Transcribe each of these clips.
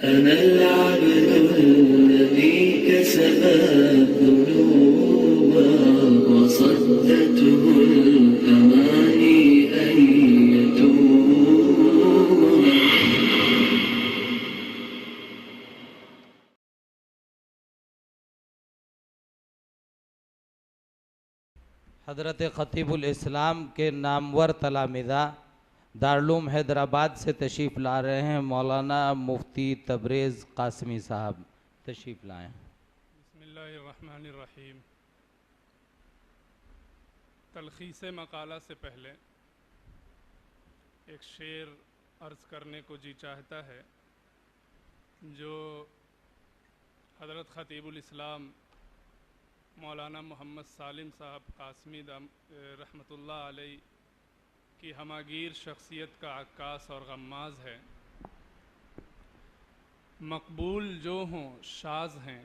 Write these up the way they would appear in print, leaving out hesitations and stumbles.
أنا العبد الذي كسب الذنوب وصدته الأماني أن يتوب. حضرت خطیب الاسلام کے نامور تلامذہ دارالعلوم حیدرآباد سے تشریف لا رہے ہیں مولانا مفتی تبریز قاسمی صاحب تشریف لائیں. بسم اللہ الرحمن الرحیم. تلخیص مقالہ سے پہلے ایک شعر عرض کرنے کو جی چاہتا ہے جو حضرت خطیب الاسلام مولانا محمد سالم صاحب قاسمی رحمۃ اللہ علیہ کی ہماگیر شخصیت کا عکاس اور غماز ہے. مقبول جو ہوں شاذ ہیں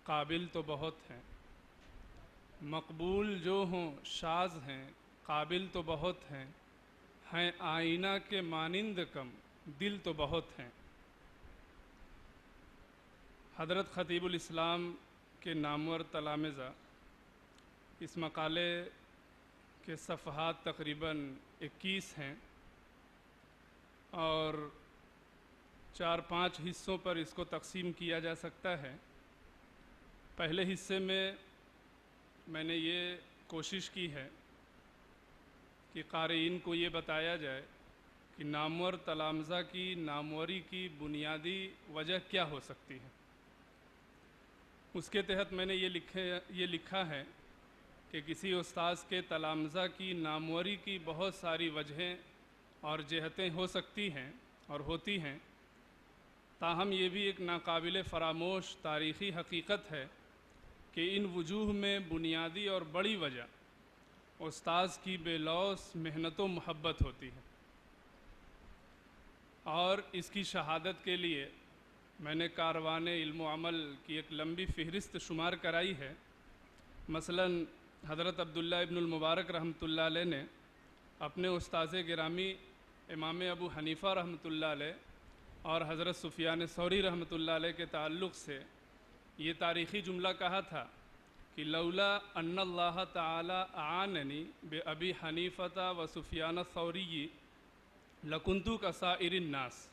قابل تو بہت ہیں. مقبول جو ہوں شاذ ہیں قابل تو بہت ہیں آئینہ کے مانند کم دل تو بہت ہیں. حضرت خطیب الاسلام کے نامور تلامذہ اس مقالے کے صفحات تقریباً 21 ہیں اور 4-5 حصوں پر اس کو تقسیم کیا جا سکتا ہے. پہلے حصے میں نے یہ کوشش کی ہے کہ قارئین کو یہ بتایا جائے کہ نامور تلامذہ کی ناموری کی بنیادی وجہ کیا ہو سکتی ہے. اس کے تحت میں نے یہ لکھا ہے کہ کسی استاذ کے تلامذہ کی ناموری کی بہت ساری وجہیں اور جہتیں ہو سکتی ہیں اور ہوتی ہیں، تاہم یہ بھی ایک ناقابل فراموش تاریخی حقیقت ہے کہ ان وجوہ میں بنیادی اور بڑی وجہ استاذ کی بے لوث محنت و محبت ہوتی ہے. اور اس کی شہادت کے لیے میں نے کاروان علم و عمل کی ایک لمبی فہرست شمار کرائی ہے. مثلاً حضرت عبداللہ ابن المبارک رحمۃ اللہ علیہ نے اپنے استاذ گرامی امام ابو حنیفہ رحمۃ اللہ علیہ اور حضرت سفیان ثوری رحمۃ اللہ علیہ کے تعلق سے یہ تاریخی جملہ کہا تھا کہ لولا ان اللہ تعالی اعاننی بابی حنیفۃ و سفیان الثوری لکنت کسائر الناس.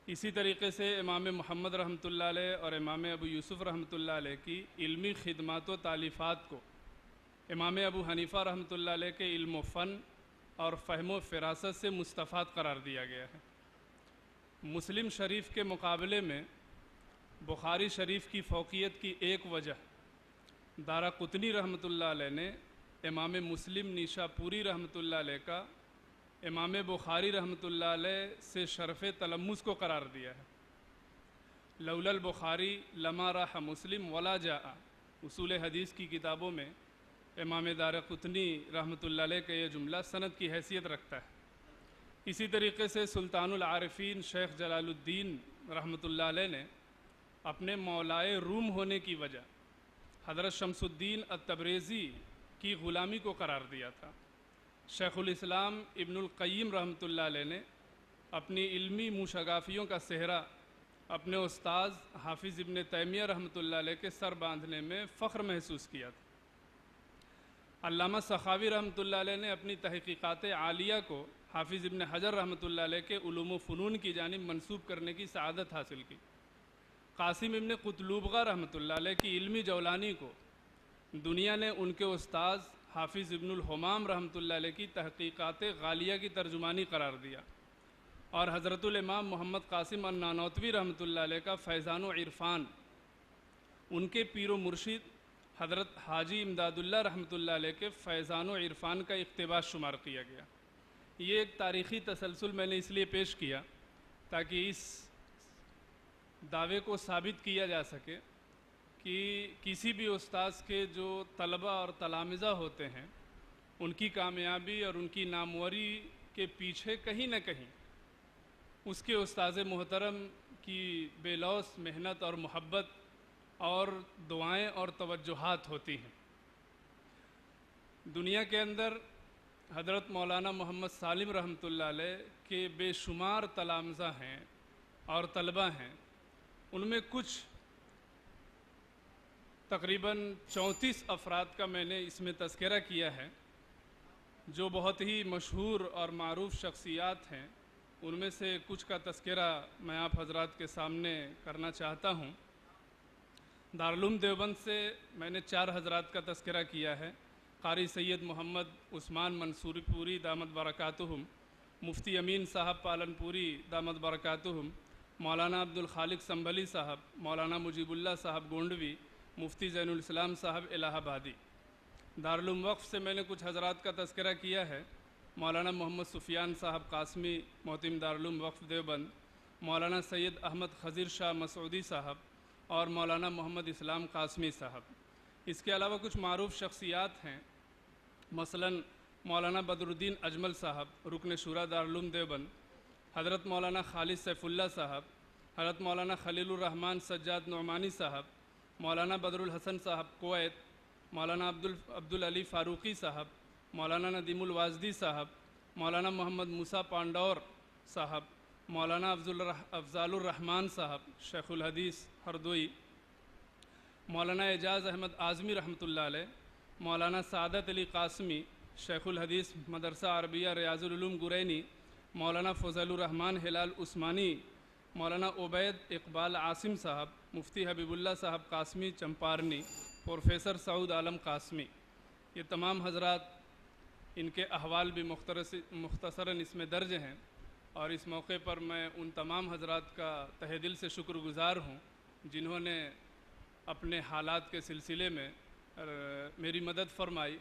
اسی طریقے سے امام محمد رحمۃ اللہ علیہ اور امام ابو یوسف رحمۃ اللہ علیہ کی علمی خدمات و تالیفات کو امام ابو حنیفہ رحمۃ اللہ علیہ کے علم و فن اور فہم و فراست سے مستفاد قرار دیا گیا ہے. مسلم شریف کے مقابلے میں بخاری شریف کی فوقیت کی ایک وجہ دارقطنی رحمۃ اللہ علیہ نے امام مسلم نیشاپوری رحمۃ اللہ علیہ کا امام بخاری رحمۃ اللہ علیہ سے شرف تلمس کو قرار دیا ہے. لولا البخاری لما راح مسلم ولا جاء اصول حدیث کی کتابوں میں امام دارقطنی رحمۃ اللہ علیہ کا یہ جملہ سند کی حیثیت رکھتا ہے. اسی طریقے سے سلطان العارفین شیخ جلال الدین رحمۃ اللہ علیہ نے اپنے مولائے روم ہونے کی وجہ حضرت شمس الدین التبریزی کی غلامی کو قرار دیا تھا. شیخ الاسلام ابن القیم رحمۃ اللہ علیہ نے اپنی علمی موشگافیوں کا صحرا اپنے استاذ حافظ ابن تیمیہ رحمۃ اللہ علیہ کے سر باندھنے میں فخر محسوس کیا تھا. علامہ سخاوی رحمۃ اللہ علیہ نے اپنی تحقیقات عالیہ کو حافظ ابن حجر رحمۃ اللہ علیہ کے علوم و فنون کی جانب منسوب کرنے کی سعادت حاصل کی. قاسم ابن قطلوبغہ رحمۃ اللہ علیہ کی علمی جولانی کو دنیا نے ان کے استاذ حافظ ابن الحمام رحمۃ اللہ علیہ کی تحقیقات غالیہ کی ترجمانی قرار دیا اور حضرت الامام محمد قاسم النانوتوی رحمۃ اللہ علیہ کا فیضان و عرفان ان کے پیر و مرشد حضرت حاجی امداد اللہ رحمۃ اللہ علیہ کے فیضان و عرفان کا اقتباس شمار کیا گیا. یہ ایک تاریخی تسلسل میں نے اس لیے پیش کیا تاکہ اس دعوے کو ثابت کیا جا سکے کہ کسی بھی استاذ کے جو طلبہ اور تلامذہ ہوتے ہیں ان کی کامیابی اور ان کی ناموری کے پیچھے کہیں نہ کہیں اس کے استاذ محترم کی بے لوث محنت اور محبت اور دعائیں اور توجہات ہوتی ہیں. دنیا کے اندر حضرت مولانا محمد سالم رحمۃ اللہ علیہ کے بے شمار تلامذہ ہیں اور طلبہ ہیں، ان میں کچھ تقریباً 34 افراد کا میں نے اس میں تذکرہ کیا ہے جو بہت ہی مشہور اور معروف شخصیات ہیں۔ ان میں سے کچھ کا تذکرہ میں آپ حضرات کے سامنے کرنا چاہتا ہوں۔ دارالعلوم دیوبند سے میں نے 4 حضرات کا تذکرہ کیا ہے۔ قاری سید محمد عثمان منصوری پوری دامت برکاتہم، مفتی امین صاحب پالن پوری دامت برکاتہم، مولانا عبدالخالق سنبھلی صاحب، مولانا مجیب اللہ صاحب گونڈوی، مفتی زین الاسلام صاحب الہ آبادی۔ دارالعلوم وقف سے میں نے کچھ حضرات کا تذکرہ کیا ہے۔ مولانا محمد سفیان صاحب قاسمی محتم دارالعلوم وقف دیوبند، مولانا سید احمد خضر شاہ مسعودی صاحب اور مولانا محمد اسلام قاسمی صاحب۔ اس کے علاوہ کچھ معروف شخصیات ہیں، مثلاً مولانا بدر الدین اجمل صاحب رکن شورا دارالعلوم دیوبند، حضرت مولانا خالد سیف اللہ صاحب، حضرت مولانا خلیل الرحمن سجاد نعمانی صاحب، مولانا بدر الحسن صاحب کویت، مولانا عبدالعلی فاروقی صاحب، مولانا ندیم الوازدی صاحب، مولانا محمد موسیٰ پانڈور صاحب، مولانا افضال الرحمن صاحب شیخ الحدیث ہردوئی، مولانا اعجاز احمد اعظمی رحمۃ اللہ علیہ، مولانا سعادت علی قاسمی شیخ الحدیث مدرسہ عربیہ ریاض العلوم گرینی، مولانا فضل الرحمن ہلال عثمانی، مولانا عبید اقبال عاصم صاحب، مفتی حبیب اللہ صاحب قاسمی چمپارنی، پروفیسر سعود عالم قاسمی۔ یہ تمام حضرات، ان کے احوال بھی مختصراً اس میں درج ہیں، اور اس موقع پر میں ان تمام حضرات کا تہہ دل سے شکر گزار ہوں جنہوں نے اپنے حالات کے سلسلے میں میری مدد فرمائی،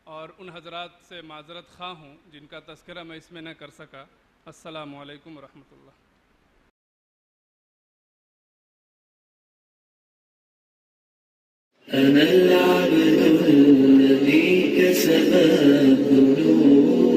اور ان حضرات سے معذرت خواہ ہوں جن کا تذکرہ میں اس میں نہ کر سکا۔ السلام علیکم ورحمۃ اللہ۔ أنا العبد الذي كسب الذنوب